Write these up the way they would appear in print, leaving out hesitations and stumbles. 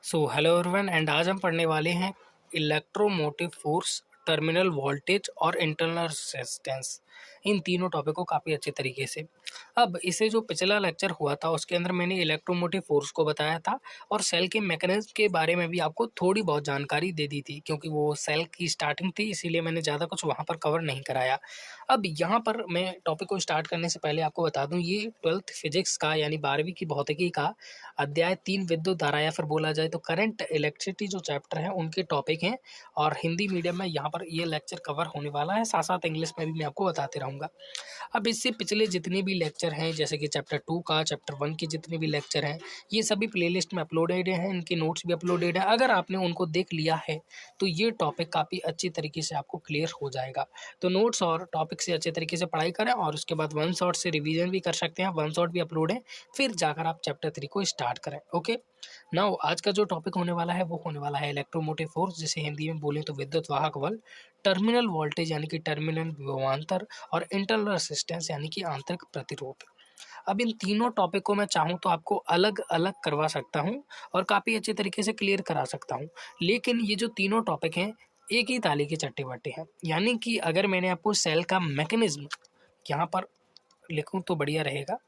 So hello everyone and आज हम पढ़ने वाले हैं इलेक्ट्रोमोटिव फोर्स, टर्मिनल वोल्टेज और इंटरनल रेजिस्टेंस। इन तीनों टॉपिक को काफ़ी अच्छे तरीके से। अब इसे जो पिछला लेक्चर हुआ था उसके अंदर मैंने इलेक्ट्रोमोटिव फोर्स को बताया था और सेल के मैकेनिज्म के बारे में भी आपको थोड़ी बहुत जानकारी दे दी थी, क्योंकि वो सेल की स्टार्टिंग थी इसीलिए मैंने ज़्यादा कुछ वहाँ पर कवर नहीं कराया। अब यहाँ पर मैं टॉपिक को स्टार्ट करने से पहले आपको बता दूँ, ये 12th फिजिक्स का यानी 12वीं की भौतिकी का अध्याय 3 विद्युत धारा या फिर बोला जाए तो करंट इलेक्ट्रिसिटी जो चैप्टर है उनके टॉपिक हैं। और हिंदी मीडियम में यहाँ पर ये लेक्चर कवर होने वाला है, साथ साथ इंग्लिश में भी मैं आपको बताते रहूँगा। अब इससे पिछले जितने भी लेक्चर हैं, जैसे कि चैप्टर 2 का, चैप्टर 1 के जितने भी लेक्चर हैं, ये सभी प्लेलिस्ट में अपलोडेड हैं, इनके नोट्स भी अपलोडेड हैं। अगर आपने उनको देख लिया है तो ये टॉपिक काफ़ी अच्छी तरीके से आपको क्लियर हो जाएगा। तो नोट्स और टॉपिक से अच्छे तरीके से पढ़ाई करें और उसके बाद वन शॉट से रिवीजन भी कर सकते हैं, वन शॉट भी अपलोड है, फिर जाकर आप चैप्टर 3 को स्टार्ट करें। ओके, नाउ आज का जो टॉपिक होने वाला है वो होने वाला है इलेक्ट्रोमोटिव फोर्स, जिसे हिंदी में बोले तो विद्युत वाहक बल, टर्मिनल वोल्टेज यानी कि टर्मिनल विभवांतर और इंटरनल रेजिस्टेंस यानी कि आंतरिक प्रतिरोध। अब इन तीनों टॉपिक को मैं चाहूँ तो आपको अलग अलग करवा सकता हूँ और काफ़ी अच्छे तरीके से क्लियर करा सकता हूँ, लेकिन ये जो तीनों टॉपिक हैं एक ही ताली के चट्टे बट्टे हैं। यानी कि अगर मैंने आपको सेल का मैकेनिज्म यहाँ पर लिखूँ तो बढ़िया रहेगा।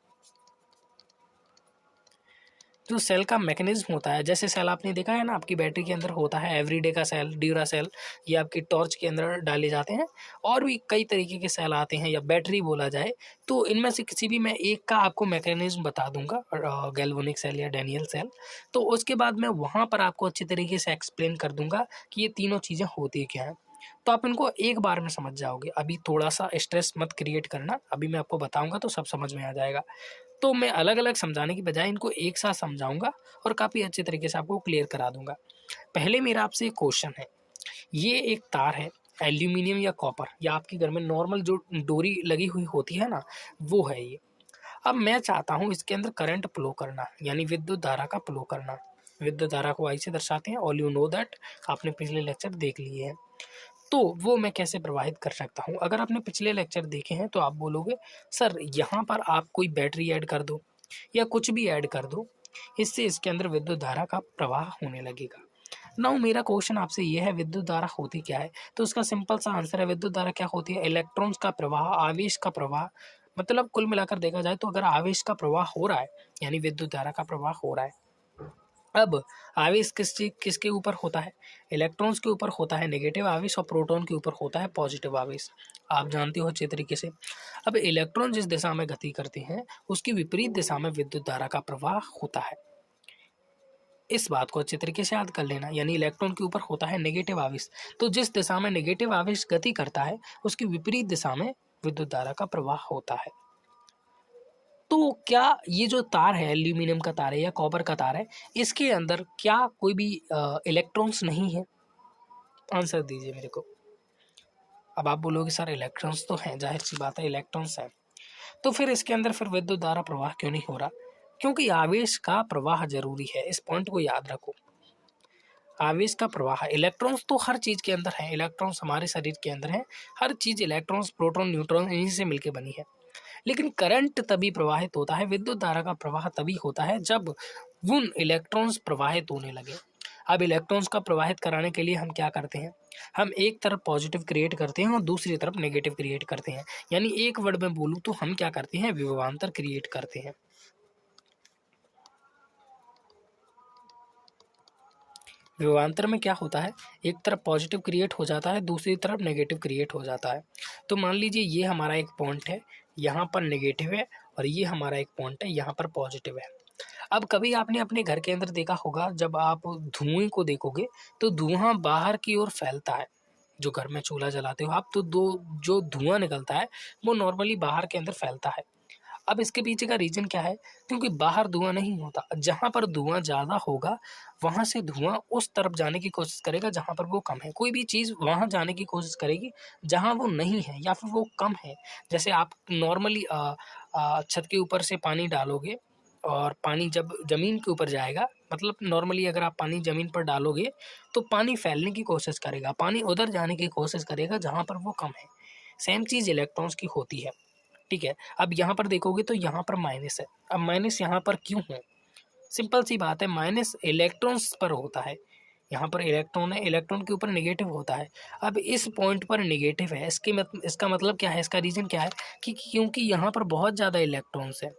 जो सेल का मैकेनिज्म होता है, जैसे सेल आपने देखा है ना, आपकी बैटरी के अंदर होता है एवरीडे का सेल, ड्यूरा सेल, ये आपकी टॉर्च के अंदर डाले जाते हैं। और भी कई तरीके के सेल आते हैं या बैटरी बोला जाए, तो इनमें से किसी भी मैं एक का आपको मैकेनिज्म बता दूंगा, गैल्वेनिक सेल या डैनियल सेल। तो उसके बाद मैं वहाँ पर आपको अच्छी तरीके से एक्सप्लेन कर दूंगा कि ये तीनों चीज़ें होती क्या हैं, तो आप इनको एक बार में समझ जाओगे। अभी थोड़ा सा स्ट्रेस मत क्रिएट करना, अभी मैं आपको बताऊंगा तो सब समझ में आ जाएगा। तो मैं अलग अलग समझाने की बजाय इनको एक साथ समझाऊंगा और काफ़ी अच्छे तरीके से आपको क्लियर करा दूंगा। पहले मेरा आपसे एक क्वेश्चन है, ये एक तार है, एल्यूमिनियम या कॉपर या आपके घर में नॉर्मल जो डोरी लगी हुई होती है ना, वो है ये। अब मैं चाहता हूँ इसके अंदर करंट फ्लो करना, यानी विद्युत धारा का फ्लो करना। विद्युत धारा को आई से दर्शाते हैं, ऑल यू नो दैट, आपने पिछले लेक्चर देख लिए हैं। तो वो मैं कैसे प्रवाहित कर सकता हूँ? अगर आपने पिछले लेक्चर देखे हैं तो आप बोलोगे सर यहाँ पर आप कोई बैटरी ऐड कर दो या कुछ भी ऐड कर दो, इससे इसके अंदर विद्युत धारा का प्रवाह होने लगेगा। नाउ मेरा क्वेश्चन आपसे ये है, विद्युत धारा होती क्या है? तो उसका सिंपल सा आंसर है, विद्युत धारा क्या होती है? इलेक्ट्रॉन्स का प्रवाह, आवेश का प्रवाह। मतलब कुल मिलाकर देखा जाए तो अगर आवेश का प्रवाह हो रहा है यानी विद्युत धारा का प्रवाह हो रहा है। अब आवेश किसके ऊपर होता है? इलेक्ट्रॉन्स के ऊपर होता है नेगेटिव आवेश और प्रोटॉन के ऊपर होता है पॉजिटिव आवेश, आप जानते हो अच्छे तरीके से। अब इलेक्ट्रॉन जिस दिशा में गति करते हैं उसकी विपरीत दिशा में विद्युत धारा का प्रवाह होता है। इस बात को अच्छे तरीके से याद कर लेना, यानी इलेक्ट्रॉन के ऊपर होता है नेगेटिव आवेश, तो जिस दिशा में नेगेटिव आवेश गति करता है उसकी विपरीत दिशा में विद्युत धारा का प्रवाह होता है। तो क्या ये जो तार है, एल्यूमिनियम का तार है या कॉपर का तार है, इसके अंदर क्या कोई भी इलेक्ट्रॉन्स नहीं है? आंसर दीजिए मेरे को। अब आप बोलोगे सर इलेक्ट्रॉन्स तो हैं, जाहिर सी बात है इलेक्ट्रॉन्स हैं, तो फिर इसके अंदर फिर विद्युत धारा प्रवाह क्यों नहीं हो रहा? क्योंकि आवेश का प्रवाह जरूरी है, इस पॉइंट को याद रखो। आवेश का प्रवाह, इलेक्ट्रॉन्स तो हर चीज के अंदर है, इलेक्ट्रॉन्स हमारे शरीर के अंदर है, हर चीज इलेक्ट्रॉन्स प्रोटॉन न्यूट्रॉन इन्हीं से मिलकर बनी है। लेकिन करंट तभी प्रवाहित होता है, विद्युत धारा का प्रवाह तभी होता है जब उन इलेक्ट्रॉन्स प्रवाहित होने लगे। अब इलेक्ट्रॉन्स का प्रवाहित कराने के लिए हम क्या करते हैं? हम एक तरफ पॉजिटिव क्रिएट करते हैं और दूसरी तरफ नेगेटिव क्रिएट करते हैं, यानी एक वर्ड में बोलूं तो हम क्या करते हैं? विभवांतर क्रिएट करते हैं। विभवांतर में क्या होता है? एक तरफ पॉजिटिव क्रिएट हो जाता है, दूसरी तरफ नेगेटिव क्रिएट हो जाता है। तो मान लीजिए ये हमारा एक पॉइंट है, यहाँ पर नेगेटिव है, और ये हमारा एक पॉइंट है, यहाँ पर पॉजिटिव है। अब कभी आपने अपने घर के अंदर देखा होगा, जब आप धुएं को देखोगे तो धुआं बाहर की ओर फैलता है। जो घर में चूल्हा जलाते हो आप, तो दो जो धुआं निकलता है वो नॉर्मली बाहर के अंदर फैलता है। अब इसके पीछे का रीजन क्या है? क्योंकि बाहर धुआं नहीं होता, जहां पर धुआं ज्यादा होगा वहां से धुआं उस तरफ जाने की कोशिश करेगा जहां पर वो कम है। कोई भी चीज वहां जाने की कोशिश करेगी जहां वो नहीं है या फिर वो कम है। जैसे आप नॉर्मली छत के ऊपर से पानी डालोगे और पानी जब जमीन के ऊपर जाएगा, मतलब नॉर्मली अगर आप पानी जमीन पर डालोगे तो पानी फैलने की कोशिश करेगा, पानी उधर जाने की कोशिश करेगा जहां पर वो कम है। सेम चीज इलेक्ट्रॉन्स की होती है, ठीक है। अब यहाँ पर देखोगे तो यहाँ पर माइनस है। अब माइनस यहाँ पर क्यों है? सिंपल सी बात है, माइनस इलेक्ट्रॉन्स पर होता है। यहाँ पर इलेक्ट्रॉन है, इलेक्ट्रॉन के ऊपर नेगेटिव होता है। अब इस पॉइंट पर नेगेटिव है, इसका मतलब क्या है, इसका रीज़न क्या है कि क्योंकि यहाँ पर बहुत ज़्यादा इलेक्ट्रॉन्स है।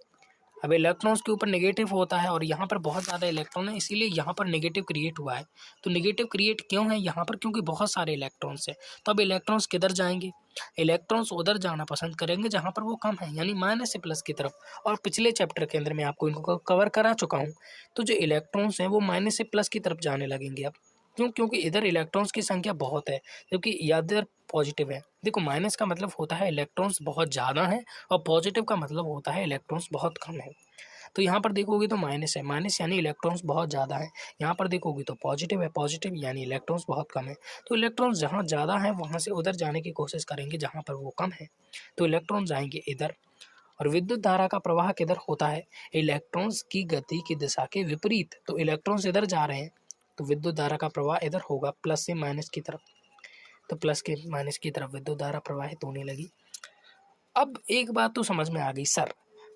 अब इलेक्ट्रॉन्स के ऊपर नेगेटिव होता है और यहाँ पर बहुत ज़्यादा इलेक्ट्रॉन है, इसीलिए यहाँ पर नेगेटिव क्रिएट हुआ है। तो नेगेटिव क्रिएट क्यों है यहाँ पर, क्योंकि बहुत सारे इलेक्ट्रॉन्स हैं। तो अब इलेक्ट्रॉन्स किधर जाएंगे, इलेक्ट्रॉन्स उधर जाना पसंद करेंगे जहाँ पर वो कम है, यानी माइनस से प्लस की तरफ। और पिछले चैप्टर के अंदर मैं आपको इनको कवर करा चुका हूँ। तो जो इलेक्ट्रॉन्स हैं वो माइनस से प्लस की तरफ जाने लगेंगे अब। क्यों, क्योंकि इधर इलेक्ट्रॉन्स की संख्या बहुत है, जबकि इधर पॉजिटिव है। देखो, माइनस का मतलब होता है इलेक्ट्रॉन्स बहुत ज़्यादा हैं और पॉजिटिव का मतलब होता है इलेक्ट्रॉन्स बहुत कम है। तो यहाँ पर देखोगे तो माइनस है, माइनस यानी इलेक्ट्रॉन्स बहुत ज़्यादा है। यहाँ पर देखोगे तो पॉजिटिव है, पॉजिटिव यानी इलेक्ट्रॉन्स बहुत कम है। तो इलेक्ट्रॉन्स जहाँ ज़्यादा हैं वहाँ से उधर जाने की कोशिश करेंगे जहाँ पर वो कम है। तो इलेक्ट्रॉन जाएंगे इधर। और विद्युत धारा का प्रवाह किधर होता है, इलेक्ट्रॉन्स की गति की दिशा के विपरीत। तो इलेक्ट्रॉन्स इधर जा रहे हैं तो विद्युत धारा का प्रवाह इधर होगा, प्लस से माइनस की तरफ। तो प्लस के माइनस की तरफ विद्युत धारा प्रवाहित होने लगी। अब एक बात तो समझ में आ गई सर,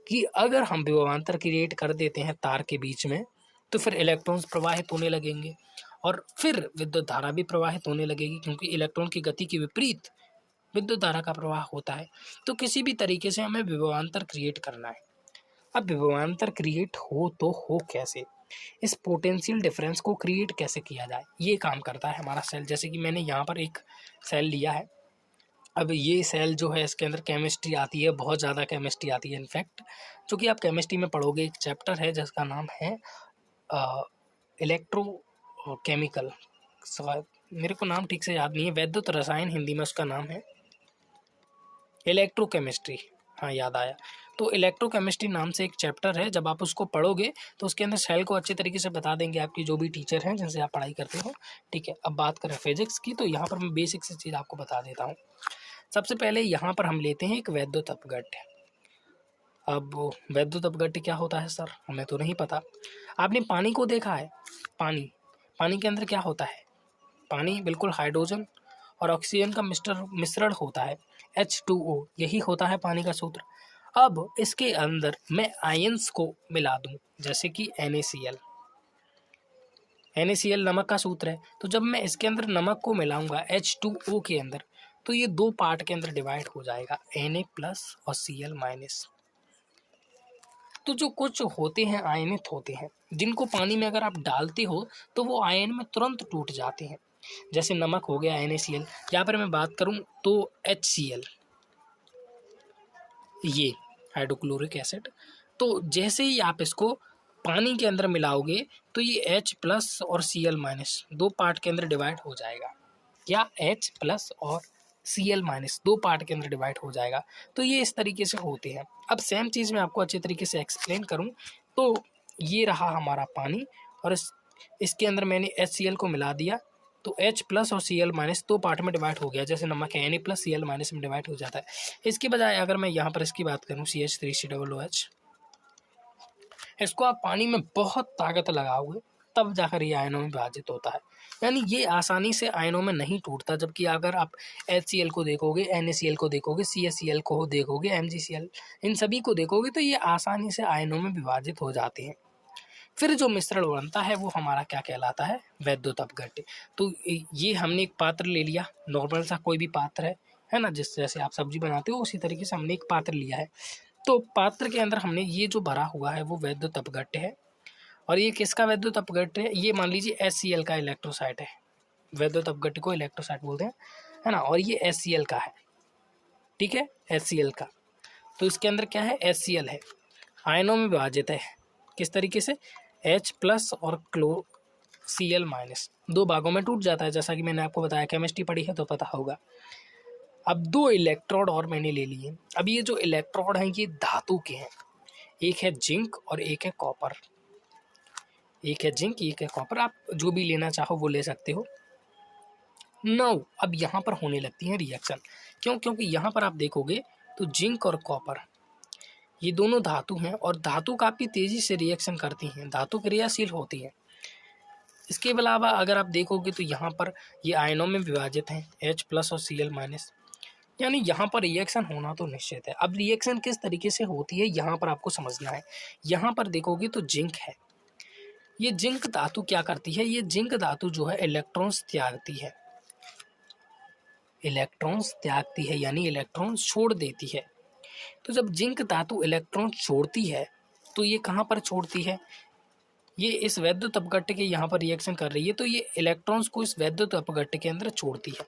कि अगर हम विभवांतर क्रिएट कर देते हैं तार के बीच में तो फिर इलेक्ट्रॉन्स प्रवाहित होने लगेंगे और फिर विद्युत धारा भी प्रवाहित होने लगेगी, क्योंकि इलेक्ट्रॉन की गति के विपरीत विद्युत धारा का प्रवाह होता है। तो किसी भी तरीके से हमें विभवांतर क्रिएट करना है। अब विभवांतर क्रिएट हो तो हो कैसे, इस पोटेंशियल डिफरेंस को क्रिएट कैसे किया जाए, ये काम करता है हमारा सेल। जैसे कि मैंने यहाँ पर एक सेल लिया है। अब ये सेल जो है इसके अंदर केमिस्ट्री आती है, बहुत ज़्यादा केमिस्ट्री आती है इनफैक्ट, जो कि आप केमिस्ट्री में पढ़ोगे। एक चैप्टर है जिसका नाम है इलेक्ट्रो केमिकल, मेरे को नाम ठीक से याद नहीं है, वैद्युत रसायन हिंदी में उसका नाम है, इलेक्ट्रोकेमिस्ट्री। हाँ, याद आया। तो इलेक्ट्रोकेमिस्ट्री नाम से एक चैप्टर है, जब आप उसको पढ़ोगे तो उसके अंदर सेल को अच्छे तरीके से बता देंगे आपकी जो भी टीचर हैं जिनसे आप पढ़ाई करते हो। ठीक है, अब बात करें फिजिक्स की, तो यहाँ पर मैं बेसिक सी चीज़ आपको बता देता हूँ। सबसे पहले यहाँ पर हम लेते हैं एक वैद्युत अपघट्य। अब वैद्युत अपघट्य क्या होता है सर, हमें तो नहीं पता। आपने पानी को देखा है, पानी पानी के अंदर क्या होता है, पानी बिल्कुल हाइड्रोजन और ऑक्सीजन का मिश्रण होता है, H2O, यही होता है पानी का सूत्र। अब इसके अंदर मैं आयंस को मिला दूं, जैसे कि NaCl, NaCl नमक का सूत्र है। तो जब मैं इसके अंदर नमक को मिलाऊंगा H2O के अंदर, तो ये दो पार्ट के अंदर डिवाइड हो जाएगा, Na प्लस और Cl माइनस। तो जो कुछ होते हैं आयनित होते हैं, जिनको पानी में अगर आप डालते हो तो वो आयन में तुरंत टूट जाते हैं। जैसे नमक हो गया NaCl, यहाँ पर मैं बात करूं तो HCl, ये हाइड्रोक्लोरिक एसिड। तो जैसे ही आप इसको पानी के अंदर मिलाओगे तो ये H प्लस और Cl माइनस दो पार्ट के अंदर डिवाइड हो जाएगा। क्या, H प्लस और Cl माइनस दो पार्ट के अंदर डिवाइड हो जाएगा। तो ये इस तरीके से होते हैं। अब सेम चीज़ मैं आपको अच्छे तरीके से एक्सप्लेन करूं तो ये रहा हमारा पानी और इसके अंदर मैंने HCl को मिला दिया, तो H प्लस और Cl माइनस दो पार्ट में डिवाइड हो गया। जैसे नमक है Na प्लस Cl माइनस में डिवाइड हो जाता है। इसके बजाय अगर मैं यहाँ पर इसकी बात करूँ CH3COOH, इसको आप पानी में बहुत ताकत लगाओगे तब जाकर ये आयनों में विभाजित होता है, यानी ये आसानी से आयनों में नहीं टूटता। जबकि अगर आप HCl को देखोगे, NaCl को देखोगे, CaCl को देखोगे, MgCl, इन सभी को देखोगे तो ये आसानी से आयनों में विभाजित हो जाते हैं। फिर जो मिश्रण बनता है वो हमारा क्या कहलाता है, वैद्युत अपघट्य। तो ये हमने एक पात्र ले लिया, नॉर्मल सा कोई भी पात्र है ना, जिस जैसे आप सब्जी बनाते हो उसी तरीके से हमने एक पात्र लिया है। तो पात्र के अंदर हमने ये जो भरा हुआ है वो वैद्युत अपघट्य है। और ये किसका वैद्युत अपघट्य है, ये मान लीजिए HCl का इलेक्ट्रोसाइट है, वैद्युत अपघट्य को इलेक्ट्रोसाइट बोलते हैं, है ना। और ये HCl का है, ठीक है, HCl का। तो इसके अंदर क्या है, HCl है, आयनों में विभाजित है। किस तरीके से, H प्लस और Cl माइनस दो भागों में टूट जाता है, जैसा कि मैंने आपको बताया, केमिस्ट्री पढ़ी है तो पता होगा। अब दो इलेक्ट्रोड और मैंने ले लिए। अब ये जो इलेक्ट्रोड हैं ये धातु के हैं, एक है जिंक और एक है कॉपर, एक है जिंक एक है कॉपर, आप जो भी लेना चाहो वो ले सकते हो। नौ अब यहाँ पर होने लगती है रिएक्शन, क्यों, क्योंकि यहाँ पर आप देखोगे तो जिंक और कॉपर ये दोनों धातु हैं और धातु काफ़ी तेज़ी से रिएक्शन करती हैं, धातु क्रियाशील होती हैं। इसके अलावा अगर आप देखोगे तो यहाँ पर ये आयनों में विभाजित हैं, H प्लस और Cl माइनस, यानी यहाँ पर रिएक्शन होना तो निश्चित है। अब रिएक्शन किस तरीके से होती है यहाँ पर आपको समझना है। यहाँ पर देखोगे तो जिंक है, ये जिंक धातु क्या करती है, ये जिंक धातु जो है इलेक्ट्रॉन्स त्यागती है, इलेक्ट्रॉन्स त्यागती है यानी इलेक्ट्रॉन छोड़ देती है। तो जब जिंक धातु इलेक्ट्रॉन छोड़ती है तो ये कहाँ पर छोड़ती है, ये इस वैद्युत अपघट्ट के यहाँ पर रिएक्शन कर रही है, तो ये इलेक्ट्रॉन्स को इस वैद्युत अपघट्ट के अंदर छोड़ती है।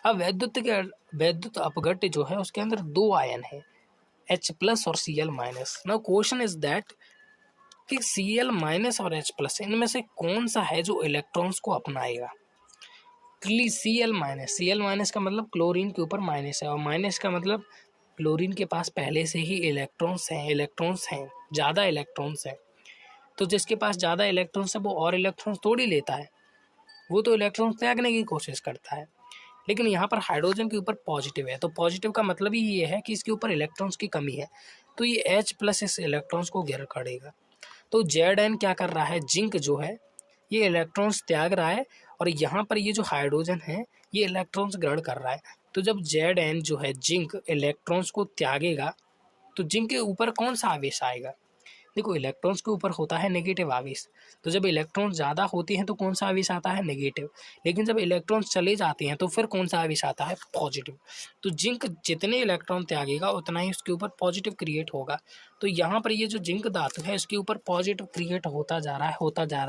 अब वैद्युत अपघट्ट जो है उसके अंदर दो आयन है, H प्लस और Cl minus. Now question is that कि Cl माइनस और H प्लस इनमें से कौन सा है जो इलेक्ट्रॉन्स को अपनाएगा। क्ली Cl माइनस का मतलब क्लोरीन के ऊपर माइनस है, और माइनस का मतलब क्लोरीन के पास पहले से ही इलेक्ट्रॉन्स हैं, ज़्यादा इलेक्ट्रॉन्स हैं। तो जिसके पास ज़्यादा इलेक्ट्रॉन्स है वो और इलेक्ट्रॉन्स थोड़ी लेता है, वो तो इलेक्ट्रॉन्स त्यागने की कोशिश करता है। लेकिन यहाँ पर हाइड्रोजन के ऊपर पॉजिटिव है, तो पॉजिटिव का मतलब ही ये है कि इसके ऊपर इलेक्ट्रॉन्स की कमी है, तो ये H प्लस इस इलेक्ट्रॉन्स को घेर करेगा। तो Zn क्या कर रहा है, जिंक जो है ये इलेक्ट्रॉन्स त्याग रहा है, और यहाँ पर ये जो हाइड्रोजन है ये इलेक्ट्रॉन्स ग्रहण कर रहा है। तो जब Zn जो है जिंक इलेक्ट्रॉन्स को त्यागेगा तो जिंक के ऊपर कौन सा आवेश आएगा, देखो इलेक्ट्रॉन्स के ऊपर होता है नेगेटिव आवेश, तो जब इलेक्ट्रॉन ज़्यादा होते हैं तो कौन सा आवेश आता है, नेगेटिव। लेकिन जब इलेक्ट्रॉन्स चले जाते हैं तो फिर कौन सा आवेश आता है, पॉजिटिव। तो जिंक जितने इलेक्ट्रॉन त्यागेगा उतना ही उसके ऊपर पॉजिटिव क्रिएट होगा। तो यहाँ पर ये जो जिंक धातु है इसके ऊपर पॉजिटिव क्रिएट होता जा रहा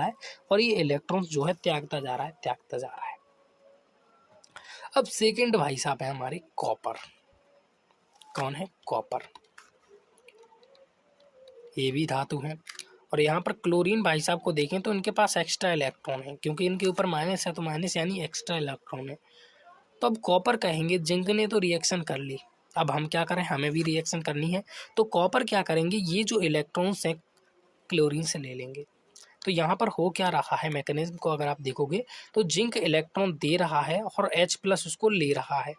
है, और ये इलेक्ट्रॉन्स जो है त्यागता जा रहा है। अब सेकेंड भाई साहब है हमारे कॉपर। कौन है, कॉपर। ये भी धातु है, और यहाँ पर क्लोरीन भाई साहब को देखें तो इनके पास एक्स्ट्रा इलेक्ट्रॉन है, क्योंकि इनके ऊपर माइनस है तो माइनस यानी एक्स्ट्रा इलेक्ट्रॉन है। तो अब कॉपर कहेंगे, जिंक ने तो रिएक्शन कर ली, अब हम क्या करें, हमें भी रिएक्शन करनी है। तो कॉपर क्या करेंगे, ये जो इलेक्ट्रॉन्स हैं क्लोरीन से ले लेंगे। तो यहाँ पर हो क्या रहा है, मैकेनिज्म को अगर आप देखोगे तो जिंक इलेक्ट्रॉन दे रहा है और H प्लस उसको ले रहा है,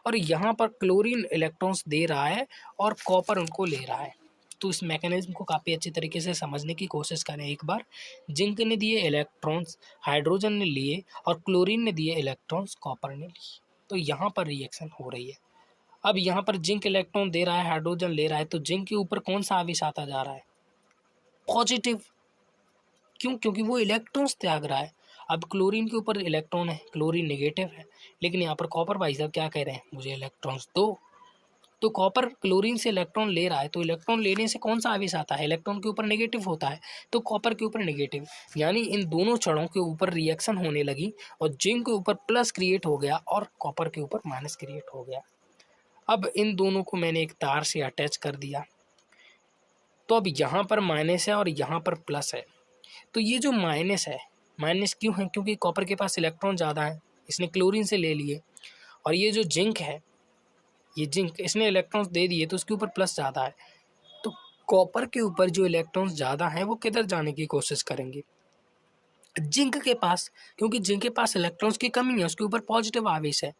और यहाँ पर क्लोरीन इलेक्ट्रॉन्स दे रहा है और कॉपर उनको ले रहा है। तो इस मैकेनिज्म को काफ़ी अच्छी तरीके से समझने की कोशिश करें एक बार। जिंक ने दिए इलेक्ट्रॉन्स, हाइड्रोजन ने लिए, और क्लोरीन ने दिए इलेक्ट्रॉन्स, कॉपर ने लिए। तो यहाँ पर रिएक्शन हो रही है। अब यहाँ पर जिंक इलेक्ट्रॉन दे रहा है, हाइड्रोजन ले रहा है, तो जिंक के ऊपर कौन सा आवेश आता जा रहा है, पॉजिटिव। क्यों, क्योंकि वो इलेक्ट्रॉन्स त्याग रहा है। अब क्लोरीन के ऊपर इलेक्ट्रॉन है, क्लोरीन नेगेटिव है, लेकिन यहाँ पर कॉपर भाई साहब क्या कह रहे हैं, मुझे इलेक्ट्रॉन्स दो। तो कॉपर क्लोरीन से इलेक्ट्रॉन ले रहा है, तो इलेक्ट्रॉन लेने से कौन सा आवेश आता है, इलेक्ट्रॉन के ऊपर नेगेटिव होता है, तो कॉपर के ऊपर नेगेटिव। यानी इन दोनों छड़ों के ऊपर रिएक्शन होने लगी, और जिंक के ऊपर प्लस क्रिएट हो गया और कॉपर के ऊपर माइनस क्रिएट हो गया। अब इन दोनों को मैंने एक तार से अटैच कर दिया, तो अब यहाँ पर माइनस है और यहाँ पर प्लस है। तो ये जो माइनस है, माइनस क्यों है, क्योंकि कॉपर के पास इलेक्ट्रॉन ज़्यादा है, इसने क्लोरीन से ले लिए, और ये जो जिंक है, ये जिंक इसने इलेक्ट्रॉन्स दे दिए तो उसके ऊपर प्लस ज़्यादा है। तो कॉपर के ऊपर जो इलेक्ट्रॉन्स ज़्यादा हैं वो किधर जाने की कोशिश करेंगे, जिंक के पास, क्योंकि जिंक के पास इलेक्ट्रॉन्स की कमी है, उसके ऊपर पॉजिटिव आवेश है।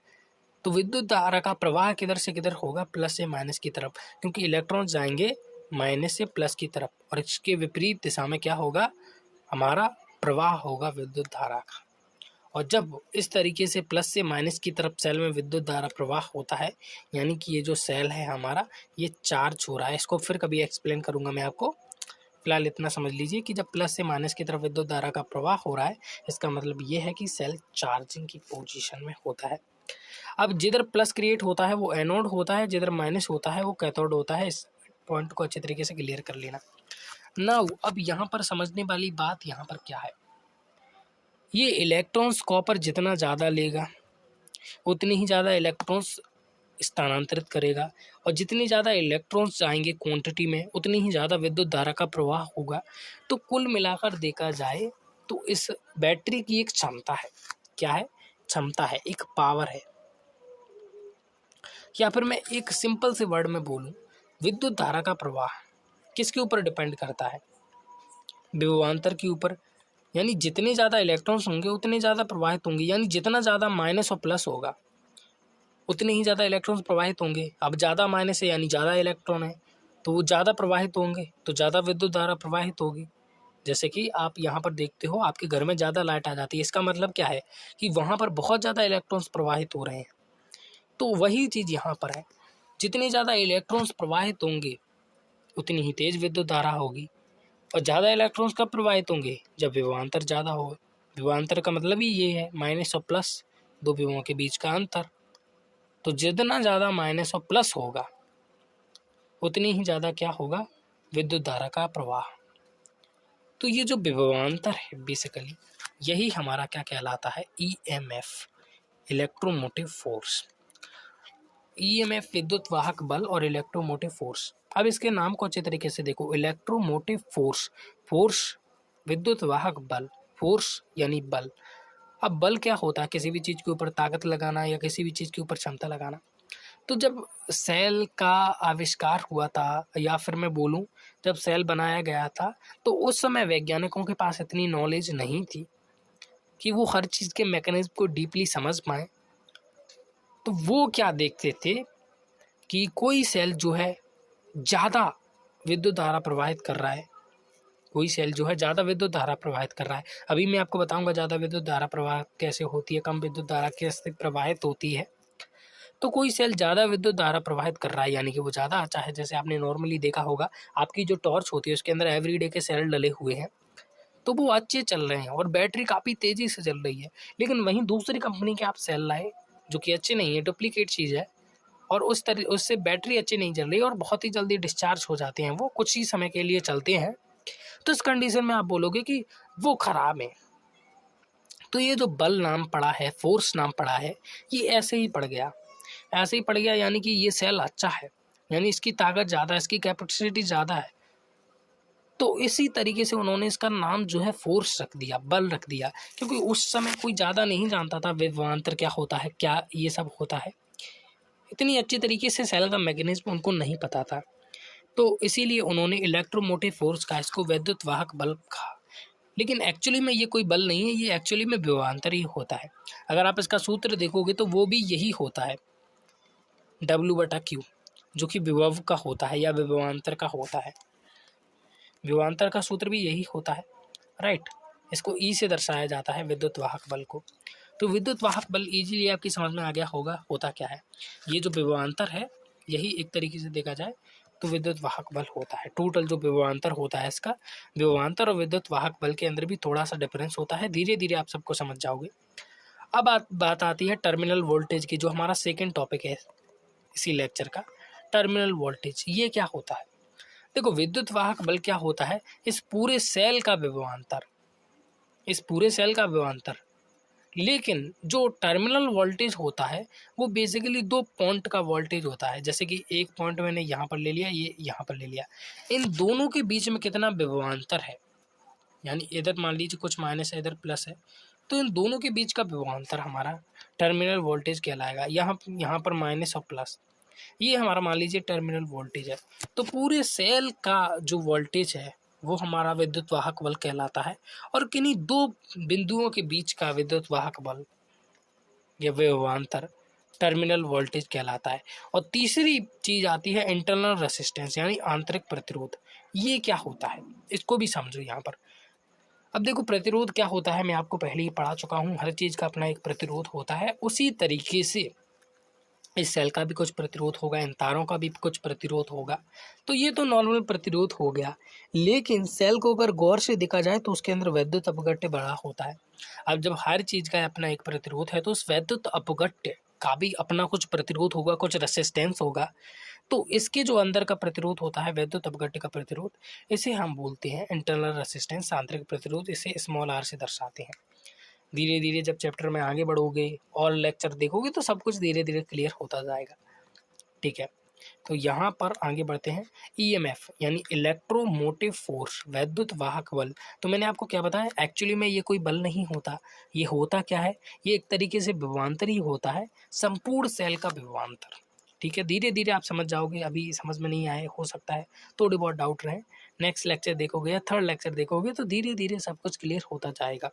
तो विद्युत धारा का प्रवाह किधर से किधर होगा, प्लस से माइनस की तरफ, क्योंकि इलेक्ट्रॉन्स जाएंगे माइनस से प्लस की तरफ, और इसके विपरीत दिशा में क्या होगा, हमारा प्रवाह होगा विद्युत धारा का। और जब इस तरीके से प्लस से माइनस की तरफ सेल में विद्युत धारा प्रवाह होता है, यानी कि ये जो सेल है हमारा ये चार्ज हो रहा है। इसको फिर कभी एक्सप्लेन करूंगा मैं आपको, फिलहाल इतना समझ लीजिए कि जब प्लस से माइनस की तरफ विद्युत धारा का प्रवाह हो रहा है, इसका मतलब ये है कि सेल चार्जिंग की पोजीशन में होता है। अब जिधर प्लस क्रिएट होता है वो एनोड होता है, जिधर माइनस होता है वो कैथोड होता है। इस पॉइंट को अच्छे तरीके से क्लियर कर लेना। नाउ अब यहाँ पर समझने वाली बात यहाँ पर क्या है, ये इलेक्ट्रॉन्स कॉपर जितना ज़्यादा लेगा उतनी ही ज़्यादा इलेक्ट्रॉन्स स्थानांतरित करेगा, और जितनी ज़्यादा इलेक्ट्रॉन्स जाएंगे क्वांटिटी में उतनी ही ज़्यादा विद्युत धारा का प्रवाह होगा। तो कुल मिलाकर देखा जाए तो इस बैटरी की एक क्षमता है, क्या है, क्षमता है, एक पावर है। या फिर मैं एक सिंपल से वर्ड में बोलूं, विद्युत धारा का प्रवाह किसके ऊपर डिपेंड करता है, विभवांतर के ऊपर। यानी जितने ज़्यादा इलेक्ट्रॉन्स होंगे उतने ज़्यादा प्रवाहित होंगे, यानी जितना ज़्यादा माइनस और प्लस होगा उतने ही ज़्यादा इलेक्ट्रॉन्स प्रवाहित होंगे। अब ज़्यादा माइनस है यानी ज़्यादा इलेक्ट्रॉन है, तो वो ज़्यादा प्रवाहित होंगे, तो ज़्यादा विद्युत धारा प्रवाहित होगी। जैसे कि आप यहाँ पर देखते हो, आपके घर में ज़्यादा लाइट आ जाती है, इसका मतलब क्या है कि वहाँ पर बहुत ज़्यादा इलेक्ट्रॉन्स प्रवाहित हो रहे हैं। तो वही चीज़ यहाँ पर है, जितने ज़्यादा इलेक्ट्रॉन्स प्रवाहित होंगे उतनी ही तेज़ विद्युत धारा होगी। और ज़्यादा इलेक्ट्रॉन्स कब प्रवाहित होंगे? जब विभवांतर ज़्यादा हो। विभवांतर का मतलब ही ये है माइनस और प्लस, दो विभवों के बीच का अंतर। तो जितना ज़्यादा माइनस और प्लस होगा उतनी ही ज़्यादा क्या होगा? विद्युत धारा का प्रवाह। तो ये जो विभवांतर है बेसिकली यही हमारा क्या कहलाता है? EMF, electromotive force. ईएमएफ विद्युत वाहक बल और इलेक्ट्रोमोटिव फोर्स। अब इसके नाम को अच्छे तरीके से देखो, इलेक्ट्रोमोटिव फोर्स, फोर्स विद्युत वाहक बल, फोर्स यानी बल। अब बल क्या होता है? किसी भी चीज़ के ऊपर ताकत लगाना या किसी भी चीज़ के ऊपर क्षमता लगाना। तो जब सेल का आविष्कार हुआ था, या फिर मैं बोलूं जब सेल बनाया गया था, तो उस समय वैज्ञानिकों के पास इतनी नॉलेज नहीं थी कि वो हर चीज़ के मैकेनिज्म को डीपली समझ पाएँ। तो वो क्या देखते थे कि कोई सेल जो है ज़्यादा विद्युत धारा प्रवाहित कर रहा है, कोई सेल जो है ज़्यादा विद्युत धारा प्रवाहित कर रहा है। अभी मैं आपको बताऊंगा ज़्यादा विद्युत धारा प्रवाह कैसे होती है, कम विद्युत धारा कैसे प्रवाहित होती है। तो कोई सेल ज़्यादा विद्युत धारा प्रवाहित कर रहा है, यानी कि वो ज़्यादा अच्छा है। जैसे आपने नॉर्मली देखा होगा, आपकी जो टॉर्च होती है उसके अंदर एवरीडे के सेल डले हुए हैं, तो वो अच्छे चल रहे हैं और बैटरी काफ़ी तेज़ी से चल रही है। लेकिन वहीं दूसरी कंपनी के आप सेल लाए जो कि अच्छे नहीं है, डुप्लीकेट चीज़ है, और उससे बैटरी अच्छी नहीं चल रही और बहुत ही जल्दी डिस्चार्ज हो जाते हैं, वो कुछ ही समय के लिए चलते हैं। तो इस कंडीशन में आप बोलोगे कि वो ख़राब है। तो ये जो बल नाम पड़ा है, फोर्स नाम पड़ा है, ये ऐसे ही पड़ गया, ऐसे ही पड़ गया, यानी कि ये सेल अच्छा है, यानी इसकी ताकत ज़्यादा है, इसकी कैपेसिटी ज़्यादा है। तो इसी तरीके से उन्होंने इसका नाम जो है फोर्स रख दिया, बल रख दिया, क्योंकि उस समय कोई ज़्यादा नहीं जानता था विभवांतर क्या होता है, क्या ये सब होता है। इतनी अच्छी तरीके से सेल का मैकेनिज्म उनको नहीं पता था, तो इसीलिए उन्होंने इलेक्ट्रोमोटिव फोर्स का इसको विद्युत वाहक बल कहा। लेकिन एक्चुअली में ये कोई बल नहीं है, ये एक्चुअली में विभवांतर ही होता है। अगर आप इसका सूत्र देखोगे तो वो भी यही होता है, W/Q, जो कि विभव का होता है या विभवांतर का होता है। विभवांतर का सूत्र भी यही होता है, राइट। इसको ई से दर्शाया जाता है विद्युत वाहक बल को। तो विद्युत वाहक बल इजीली आपकी समझ में आ गया होगा होता क्या है। ये जो विभवांतर है यही एक तरीके से देखा जाए तो विद्युत वाहक बल होता है। टोटल जो विभवांतर होता है इसका, विभवांतर और विद्युत वाहक बल के अंदर भी थोड़ा सा डिफरेंस होता है, धीरे धीरे आप सबको समझ जाओगे। अब बात आती है टर्मिनल वोल्टेज की, जो हमारा सेकेंड टॉपिक है इसी लेक्चर का। टर्मिनल वोल्टेज ये क्या होता है? देखो, विद्युत वाहक बल क्या होता है? इस पूरे सेल का विभवांतर, इस पूरे सेल का विभवांतर। लेकिन जो टर्मिनल वोल्टेज होता है वो बेसिकली दो पॉइंट का वोल्टेज होता है। जैसे कि एक पॉइंट मैंने यहाँ पर ले लिया, ये यहाँ पर ले लिया, इन दोनों के बीच में कितना विभवांतर है, यानी इधर मान लीजिए कुछ माइनस है, इधर प्लस है, तो इन दोनों के बीच का विभवांतर हमारा टर्मिनल वोल्टेज कहलाएगा। यहाँ पर माइनस और प्लस, ये हमारा मान लीजिए टर्मिनल वोल्टेज है। तो पूरे सेल का जो वोल्टेज है वो हमारा विद्युत वाहक बल कहलाता है, और किन्हीं दो बिंदुओं के बीच का विद्युत वाहक बल या विभवांतर टर्मिनल वोल्टेज कहलाता है। और तीसरी चीज आती है इंटरनल रेसिस्टेंस, यानी आंतरिक प्रतिरोध। ये क्या होता है इसको भी समझो यहाँ पर। अब देखो, प्रतिरोध क्या होता है मैं आपको पहले ही पढ़ा चुका हूँ, हर चीज़ का अपना एक प्रतिरोध होता है। उसी तरीके से इस सेल का भी कुछ प्रतिरोध होगा, इन तारों का भी कुछ प्रतिरोध होगा। तो ये तो नॉर्मल प्रतिरोध हो गया, लेकिन सेल को अगर गौर से देखा जाए तो उसके अंदर वैद्युत अपघट्य बड़ा होता है। अब जब हर चीज़ का अपना एक प्रतिरोध है तो उस वैद्युत अपघट्य का भी अपना कुछ प्रतिरोध होगा, कुछ रेसिस्टेंस होगा। तो इसके जो अंदर का प्रतिरोध होता है वैद्युत अपघट्य का प्रतिरोध, इसे हम बोलते हैं इंटरनल रेसिस्टेंस, आंतरिक प्रतिरोध। इसे स्मॉल r से दर्शाते हैं। धीरे धीरे जब चैप्टर में आगे बढ़ोगे और लेक्चर देखोगे तो सब कुछ धीरे धीरे क्लियर होता जाएगा, ठीक है। तो यहाँ पर आगे बढ़ते हैं। ईएमएफ यानी इलेक्ट्रोमोटिव फोर्स, वैद्युत वाहक बल। तो मैंने आपको क्या बताया, एक्चुअली में ये कोई बल नहीं होता, ये होता क्या है, ये एक तरीके से विभवांतर ही होता है, संपूर्ण सेल का विभवांतर, ठीक है। धीरे धीरे आप समझ जाओगे, अभी समझ में नहीं आए, हो सकता है थोड़ी बहुत डाउट रहे। नेक्स्ट लेक्चर देखोगे या थर्ड लेक्चर देखोगे तो धीरे धीरे सब कुछ क्लियर होता जाएगा।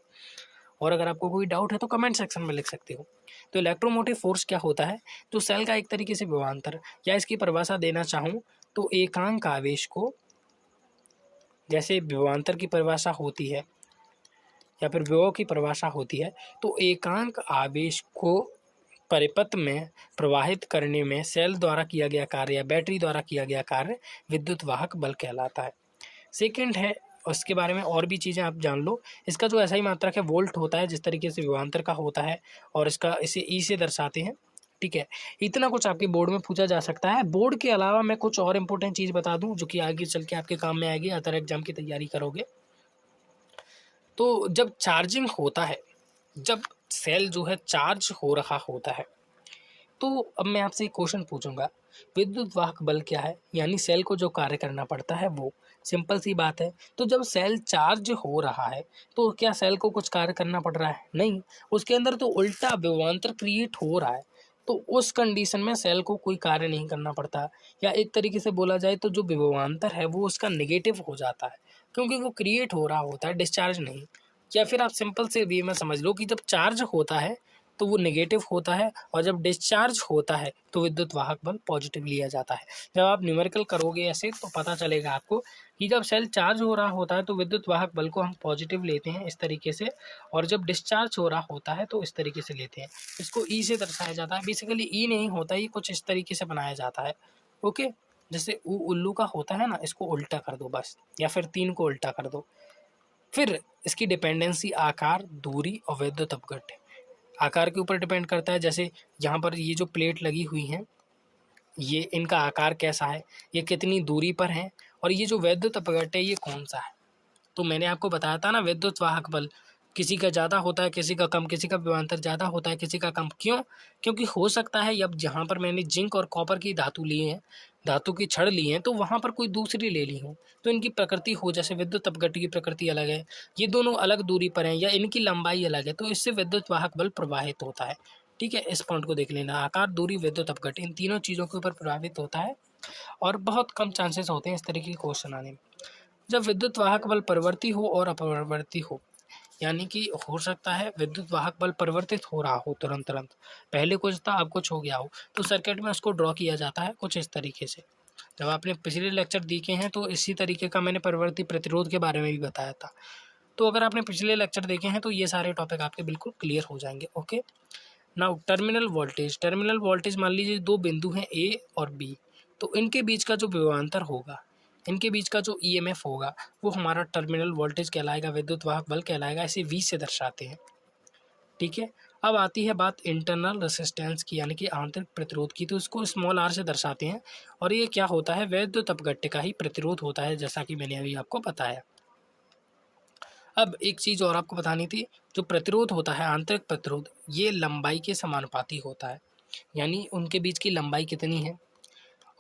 और अगर आपको कोई डाउट है तो कमेंट सेक्शन में लिख सकते हो। तो इलेक्ट्रोमोटिव फोर्स क्या होता है? तो सेल का एक तरीके से विभवांतर, या इसकी परिभाषा देना चाहूँ तो एकांक आवेश को, जैसे विभवांतर की परिभाषा होती है या फिर विभव की परिभाषा होती है, तो एकांक आवेश को परिपथ में प्रवाहित करने में सेल द्वारा किया गया कार्य या बैटरी द्वारा किया गया कार्य विद्युत वाहक बल कहलाता है। सेकेंड है उसके बारे में और भी चीज़ें आप जान लो। इसका जो SI मात्रक है वोल्ट होता है, जिस तरीके से विभवांतर का होता है, और इसे ई से दर्शाते हैं। ठीक है, इतना कुछ आपके बोर्ड में पूछा जा सकता है। बोर्ड के अलावा मैं कुछ और इंपॉर्टेंट चीज़ बता दूं जो कि आगे चल के आपके काम में आएगी, अदर एग्जाम की तैयारी करोगे तो। जब चार्जिंग होता है, जब सेल जो है चार्ज हो रहा होता है, तो अब मैं आपसे एक क्वेश्चन पूछूंगा, विद्युत वाहक बल क्या है? यानी सेल को जो कार्य करना पड़ता है वो। सिंपल सी बात है। तो जब सेल चार्ज हो रहा है तो क्या सेल को कुछ कार्य करना पड़ रहा है? नहीं, उसके अंदर तो उल्टा विभवांतर क्रिएट हो रहा है। तो उस कंडीशन में सेल को कोई कार्य नहीं करना पड़ता, या एक तरीके से बोला जाए तो जो विभवांतर है वो उसका नेगेटिव हो जाता है, क्योंकि वो क्रिएट हो रहा होता है, डिस्चार्ज नहीं। या फिर आप सिंपल से वे में समझ लो कि जब चार्ज होता है तो वो नेगेटिव होता है, और जब डिस्चार्ज होता है तो विद्युत वाहक बल पॉजिटिव लिया जाता है। जब आप न्यूमेरिकल करोगे ऐसे तो पता चलेगा आपको कि जब सेल चार्ज हो रहा होता है तो विद्युत वाहक बल को हम पॉजिटिव लेते हैं इस तरीके से, और जब डिस्चार्ज हो रहा होता है तो इस तरीके से लेते हैं। इसको ई से दर्शाया जाता है। बेसिकली ई नहीं होता, ये कुछ इस तरीके से बनाया जाता है। ओके, जैसे उल्लू का होता है ना, इसको उल्टा कर दो बस, या फिर 3 को उल्टा कर दो। फिर इसकी डिपेंडेंसी आकार, दूरी और विद्युत अपघट्य। आकार के ऊपर डिपेंड करता है। जैसे यहाँ पर ये जो प्लेट लगी हुई हैं, ये इनका आकार कैसा है, ये कितनी दूरी पर है, और ये जो वैद्युत अपघट्य है ये कौन सा है। तो मैंने आपको बताया था ना, विद्युत वाहक बल किसी का ज़्यादा होता है, किसी का कम, किसी का विभवांतर ज़्यादा होता है, किसी का कम। क्यों? क्योंकि हो सकता है अब जहाँ पर मैंने जिंक और कॉपर की धातु लिए हैं, धातु की छड़ ली हैं, तो वहाँ पर कोई दूसरी ले ली हो, तो इनकी प्रकृति हो, जैसे विद्युत अपघट्य की प्रकृति अलग है, ये दोनों अलग दूरी पर हैं, या इनकी लंबाई अलग है, तो इससे विद्युत वाहक बल प्रवाहित होता है। ठीक है, इस पॉइंट को देख लेना। आकार, दूरी, विद्युत अपघट्य, इन तीनों चीज़ों के ऊपर प्रभावित होता है, और बहुत कम चांसेस होते हैं इस तरीके के क्वेश्चन आने में। जब विद्युत वाहक बल परिवर्ती हो और अपरिवर्ती हो, यानी कि हो सकता है विद्युत वाहक बल परिवर्तित हो रहा हो तुरंत, पहले कुछ था अब कुछ हो गया हो, तो सर्किट में उसको ड्रॉ किया जाता है कुछ इस तरीके से। जब आपने पिछले लेक्चर देखे हैं तो इसी तरीके का मैंने परिवर्ती प्रतिरोध के बारे में भी बताया था। तो अगर आपने पिछले लेक्चर देखे हैं तो ये सारे टॉपिक आपके बिल्कुल क्लियर हो जाएंगे। Okay, now terminal voltage. Terminal voltage मान लीजिए दो बिंदु हैं ए और बी, तो इनके बीच का जो विभवांतर होगा, इनके बीच का जो ईएमएफ होगा, वो हमारा टर्मिनल वोल्टेज कहलाएगा, विद्युत वाहक बल कहलाएगा। इसे वी से दर्शाते हैं। ठीक है, अब आती है बात इंटरनल रेसिस्टेंस की, यानी कि आंतरिक प्रतिरोध की, तो इसको स्मॉल आर से दर्शाते हैं। और ये क्या होता है? वैद्युत अपघट्य का ही प्रतिरोध होता है, जैसा कि मैंने अभी आपको बताया। अब एक चीज़ और आपको बतानी थी, जो प्रतिरोध होता है, आंतरिक प्रतिरोध, ये लंबाई के समानुपाती होता है, यानी उनके बीच की लंबाई कितनी है,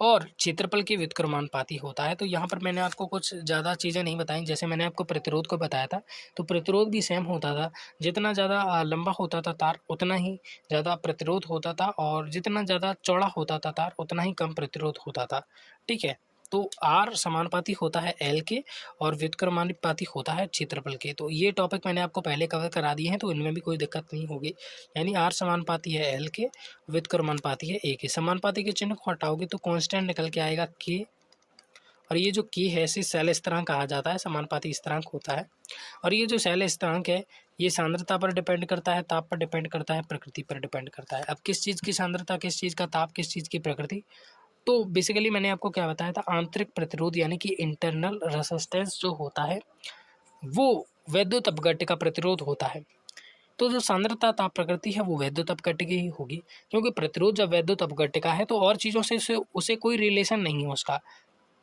और क्षेत्रफल के व्युत्क्रमानुपाती होता है। तो यहाँ पर मैंने आपको कुछ ज़्यादा चीज़ें नहीं बताई। जैसे मैंने आपको प्रतिरोध को बताया था, तो प्रतिरोध भी सेम होता था। जितना ज़्यादा लंबा होता था तार, उतना ही ज़्यादा प्रतिरोध होता था, और जितना ज़्यादा चौड़ा होता था तार, उतना ही कम प्रतिरोध होता था। ठीक है, तो आर समानुपाती होता है एल के, और व्युत्क्रमानुपाती होता है क्षेत्रफल के। तो ये टॉपिक मैंने आपको पहले कवर करा दिए हैं, तो इनमें भी कोई दिक्कत नहीं होगी। यानी आर समानुपाती है एल के, व्युत्क्रमानुपाती है ए के। समानुपाती के चिन्ह को हटाओगे तो कांस्टेंट निकल के आएगा के, और ये जो के है इसे शैल स्थिरांक कहा जाता है, समानुपाती स्थिरांक होता है। और ये जो शैल स्थिरांक है ये सांद्रता पर डिपेंड करता है, ताप पर डिपेंड करता है, प्रकृति पर डिपेंड करता है। अब किस चीज़ की सांद्रता, किस चीज़ का ताप, किस चीज़ की प्रकृति, तो बेसिकली मैंने आपको क्या बताया था, आंतरिक प्रतिरोध यानी कि इंटरनल रेसिस्टेंस जो होता है वो वैद्युत अपघट्य का प्रतिरोध होता है। तो जो सांद्रता ताप प्रकृति है वो वैद्युत अपघट्य की ही होगी, क्योंकि प्रतिरोध जब वैद्युत अपघट्य का है तो और चीज़ों से उसे कोई रिलेशन नहीं है उसका।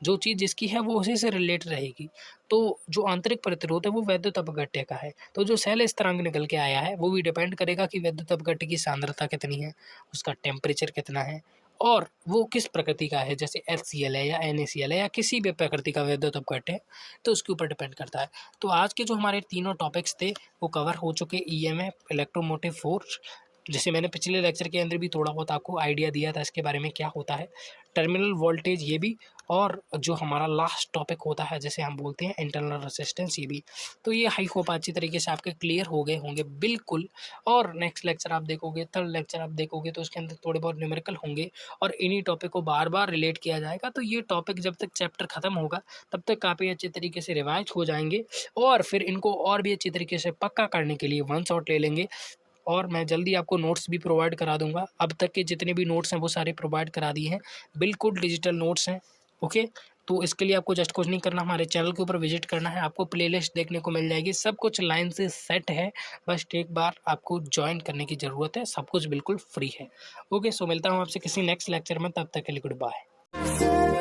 जो चीज़ जिसकी है वो उसी से रिलेट रहेगी। तो जो आंतरिक प्रतिरोध है वो वैद्युत अपघट्य का है। तो जो शैल स्थिरांक निकल के आया है वो भी डिपेंड करेगा कि वैद्युत अपघट्य की सांद्रता कितनी है, उसका टेम्परेचर कितना है, और वो किस प्रकृति का है, जैसे HCl है या NaCl है या किसी भी प्रकृति का वैद्युत अपघट्य है, तो उसके ऊपर डिपेंड करता है। तो आज के जो हमारे तीनों टॉपिक्स थे वो कवर हो चुके। EMF, इलेक्ट्रोमोटिव फोर्स, जैसे मैंने पिछले लेक्चर के अंदर भी थोड़ा बहुत आपको आइडिया दिया था इसके बारे में क्या होता है, टर्मिनल वोल्टेज ये भी, और जो हमारा लास्ट टॉपिक होता है जैसे हम बोलते हैं इंटरनल रेसिस्टेंस, ये भी। तो ये हाई होप अच्छी तरीके से आपके क्लियर हो गए होंगे बिल्कुल। और नेक्स्ट लेक्चर आप देखोगे, थर्ड लेक्चर आप देखोगे, तो उसके अंदर थोड़े बहुत न्यूमेरिकल होंगे और इन्हीं टॉपिक को बार बार रिलेट किया जाएगा। तो ये टॉपिक जब तक चैप्टर ख़त्म होगा तब तक काफ़ी अच्छे तरीके से रिवाइज हो जाएंगे, और फिर इनको और भी अच्छी तरीके से पक्का करने के लिए वन शॉट ले लेंगे। और मैं जल्दी आपको नोट्स भी प्रोवाइड करा दूंगा। अब तक के जितने भी नोट्स हैं वो सारे प्रोवाइड करा दिए हैं, बिल्कुल डिजिटल नोट्स हैं। ओके, तो इसके लिए आपको जस्ट कुछ नहीं करना, हमारे चैनल के ऊपर विजिट करना है, आपको प्लेलिस्ट देखने को मिल जाएगी, सब कुछ लाइन से सेट है, बस एक बार आपको ज्वाइन करने की ज़रूरत है, सब कुछ बिल्कुल फ्री है। ओके, सो मिलता हूँ आपसे किसी नेक्स्ट लेक्चर में, तब तक के लिए गुड बाय।